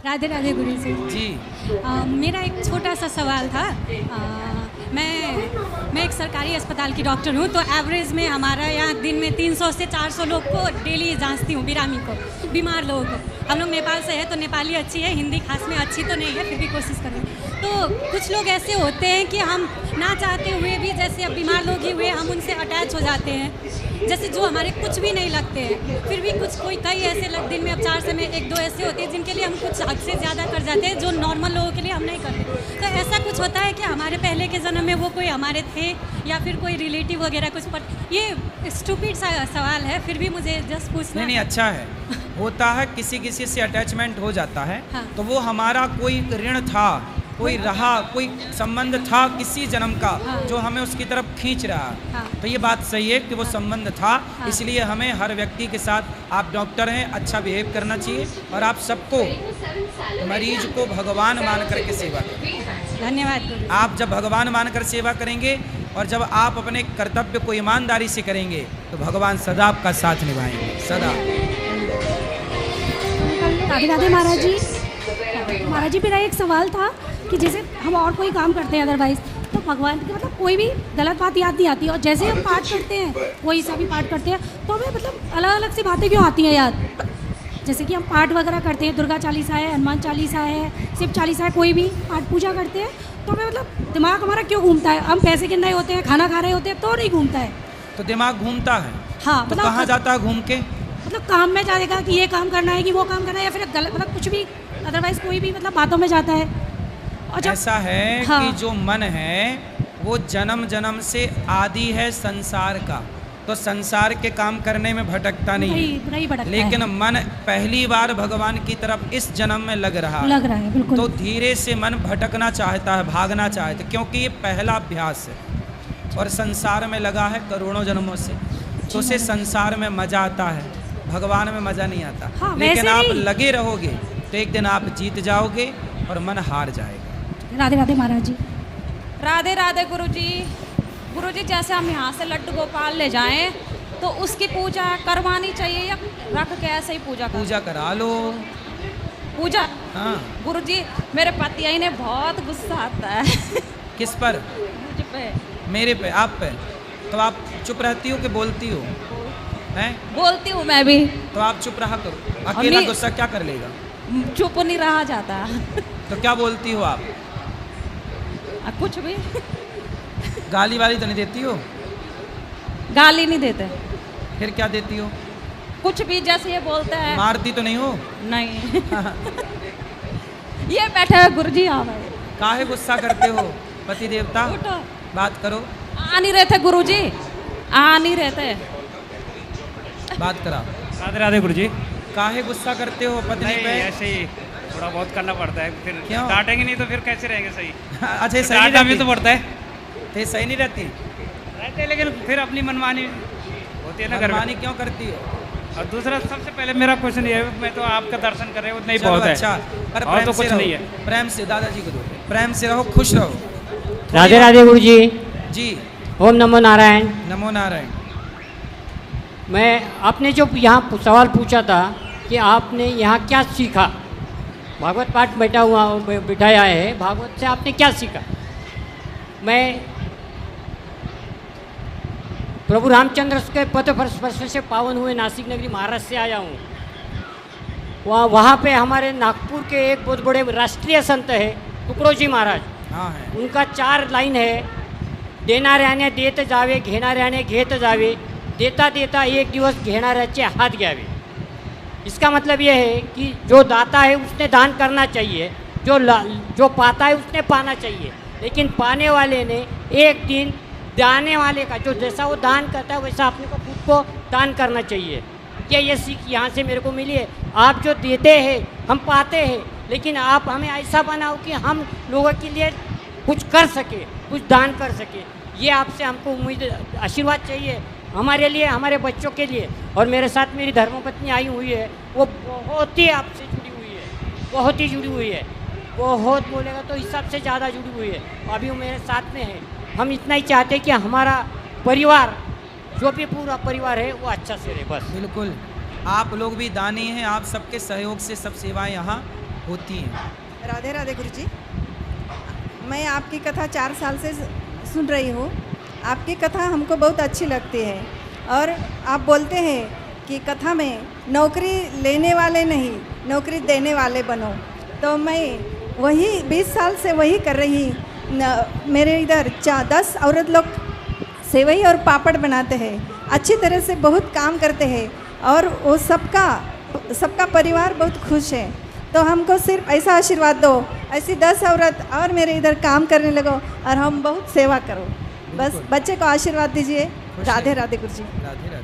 राधे राधे गुरु जी। जी। मेरा एक छोटा सा सवाल था। मैं एक सरकारी अस्पताल की डॉक्टर हूँ, तो एवरेज में हमारा यहाँ दिन में 300 से 400 लोग को डेली जांचती हूँ, बिरामी को, बीमार लोगों को। हम लोग नेपाल से हैं तो नेपाली अच्छी है, हिंदी खास में अच्छी तो नहीं है, फिर भी कोशिश कर रहे हैं। तो कुछ लोग ऐसे होते हैं कि हम ना चाहते हुए भी, जैसे अब बीमार लोग ही हुए, हम उनसे अटैच हो जाते हैं, जैसे जो हमारे कुछ भी नहीं लगते हैं, फिर भी कुछ कई ऐसे दिन में अब 4 से में 1-2 ऐसे होते हैं जिनके लिए हम कुछ हद से ज़्यादा कर जाते हैं, जो नॉर्मल लोगों के लिए हम नहीं करते। तो ऐसा कुछ होता है कि हमारे पहले के जन्म में वो कोई हमारे थे या फिर कोई रिलेटिव वगैरह कुछ, पर ये स्टूपिड सा सवाल है, फिर भी मुझे जस्ट पूछना। नहीं, अच्छा है। होता है, किसी से अटैचमेंट हो जाता है। हाँ। तो वो हमारा कोई ऋण था, कोई रहा, कोई संबंध था किसी जन्म का, हाँ। जो हमें उसकी तरफ खींच रहा है। हाँ। तो ये बात सही है कि वो संबंध था। हाँ। इसलिए हमें हर व्यक्ति के साथ, आप डॉक्टर हैं, अच्छा बिहेव करना चाहिए और आप सबको, मरीज को भगवान मान करके सेवा करें। धन्यवाद गुरु। आप जब भगवान मानकर सेवा करेंगे और जब आप अपने कर्तव्य को ईमानदारी से करेंगे तो भगवान सदा आपका साथ निभाएंगे, सदा। राधे राधे महाराज जी। महाराज जी, मेरा एक सवाल था कि जैसे हम और कोई काम करते हैं अदरवाइज, तो भगवान की मतलब कोई भी गलत बात याद नहीं आती, और जैसे हम पाठ करते हैं, कोई सा भी पाठ करते हैं, तो हमें मतलब अलग अलग सी बातें क्यों आती हैं याद। जैसे कि हम पाठ वगैरह करते हैं, दुर्गा चालीसा है, हनुमान चालीसा है, शिव चालीसा है, कोई भी पाठ पूजा करते हैं, तो हमें मतलब दिमाग हमारा क्यों घूमता है। हम पैसे गिन रहे होते हैं, खाना खा रहे होते हैं, तो नहीं घूमता है। तो दिमाग घूमता है। हाँ, तो मतलब कहाँ जाता है घूम के? मतलब काम में जाएगा कि ये काम करना है, कि वो काम करना है, या फिर गलत मतलब कुछ भी अदरवाइज कोई भी मतलब बातों में जाता है। और जब ऐसा है हाँ। कि जो मन है वो जन्म जन्म से आदि है संसार का, तो संसार के काम करने में भटकता नहीं है। नहीं भटकता लेकिन है। मन पहली बार भगवान की तरफ इस जन्म में लग रहा है, बिल्कुल। तो धीरे से मन भटकना चाहता है, भागना चाहता है, क्योंकि ये पहला अभ्यास है और संसार में लगा है करोड़ों जन्मों से, तो उसे संसार में मजा आता है, भगवान में मजा नहीं आता। हाँ, लेकिन वैसे आप नहीं। लगे रहोगे तो एक दिन आप जीत जाओगे और मन हार जाएगा। राधे राधे महाराज जी। राधे राधे गुरुजी। गुरुजी, जैसे हम यहाँ से लड्डू गोपाल ले जाएं तो उसकी पूजा करवानी चाहिए या रख के ऐसे ही पूजा पूजा करा लो। पूजा? हाँ। गुरुजी, मेरे पति ने बहुत गुस्सा आता है। किस पर? मुझ पे। मेरे पे, आप पे? तो आप चुप रहती हो कि बोलती हो? हैं? बोलती हूँ मैं भी। तो आप चुप रहा करो, अकेला गुस्सा क्या कर लेगा? चुप नहीं रहा जाता। तो क्या बोलती हो आप? कुछ भी। गाली वाली तो नहीं देती हो? गाली नहीं देते। फिर क्या देती हो? कुछ भी, जैसे ये बोलते हैं। मारती तो नहीं हो? नहीं। ये बैठे हुए गुरुजी आ गए। काहे गुस्सा करते हो? पति देवता, उठो। बात करो। आ नहीं रहे थे गुरुजी, आ नहीं रहे थे। बात करा। राधे राधे गुरुजी। काहे गुस्सा करते हो पत्नी पे? ऐसे ही थोड़ा बहुत करना पड़ता है, फिर क्यों? डांटेंगे नहीं तो फिर कैसे रहेंगे सही। अच्छा, सही नहीं डांटा भी रहती? तो पड़ता है। तो ये सही नहीं रहती? रहते हैं, लेकिन फिर अपनी मनमानी होती है ना घर मनमानी में। क्यों करती हो? और दूसरा, सबसे पहले मेरा क्वेश्चन ये है, मैं तो आपका दर्शन कर रहे हूँ, उतना ही चलो, बहुत है। अच्छा, पर और प्रेम तो से कुछ रहो, नहीं है। प्रेम से दादाजी को दो, प्रेम से रहो, खुश रहो। राधे राधे गुरु जी। जी। ओम नमो नारायण। नमो नारायण। मैं आपने जो यहाँ सवाल पूछा था कि आपने यहाँ क्या सीखा, भागवत पाठ बिठाया है, भागवत से आपने क्या सीखा। मैं प्रभु रामचंद्र के पद स्पर्श से पावन हुए नासिक नगरी महाराष्ट्र से आया हूँ। वहाँ पे हमारे नागपुर के एक बहुत बड़े राष्ट्रीय संत है तुकडोजी महाराज। हाँ है। उनका 4 लाइन है, देणाऱ्याने देत जावे, घेणाऱ्याने घेत जावे, देता देता एक दिवस घेणाऱ्याचे हात घ्यावे। इसका मतलब यह है कि जो दाता है उसने दान करना चाहिए, जो पाता है उसने पाना चाहिए, लेकिन पाने वाले ने एक दिन दाने वाले का जो जैसा वो दान करता है वैसा अपने को खुद को दान करना चाहिए। क्या ये सीख यहाँ से मेरे को मिली है। आप जो देते हैं हम पाते हैं, लेकिन आप हमें ऐसा बनाओ कि हम लोगों के लिए कुछ कर सके, कुछ दान कर सके। ये आपसे हमको उम्मीद, आशीर्वाद चाहिए हमारे लिए, हमारे बच्चों के लिए। और मेरे साथ मेरी धर्मपत्नी आई हुई है, वो बहुत ही आपसे जुड़ी हुई है, बहुत ही जुड़ी हुई है, बहुत बोलेगा तो हिसाब से ज़्यादा जुड़ी हुई है। अभी वो मेरे साथ में है। हम इतना ही चाहते हैं कि हमारा परिवार, जो भी पूरा परिवार है, वो अच्छा से रहे बस। बिल्कुल, आप लोग भी दानी हैं, आप सबके सहयोग से सब सेवाएं यहाँ होती हैं। राधे राधे गुरु जी। मैं आपकी कथा 4 साल से सुन रही हूँ। आपकी कथा हमको बहुत अच्छी लगती है और आप बोलते हैं कि कथा में नौकरी लेने वाले नहीं, नौकरी देने वाले बनो। तो मैं वही 20 साल से वही कर रही। मेरे इधर 10 औरत लोग सेवई और पापड़ बनाते हैं, अच्छी तरह से बहुत काम करते हैं और वो सबका परिवार बहुत खुश है। तो हमको सिर्फ ऐसा आशीर्वाद दो, ऐसी 10 औरत और मेरे इधर काम करने लगो और हम बहुत सेवा करो। बस बच्चे को आशीर्वाद दीजिए। राधे राधे गुरु जी। राधे राधे।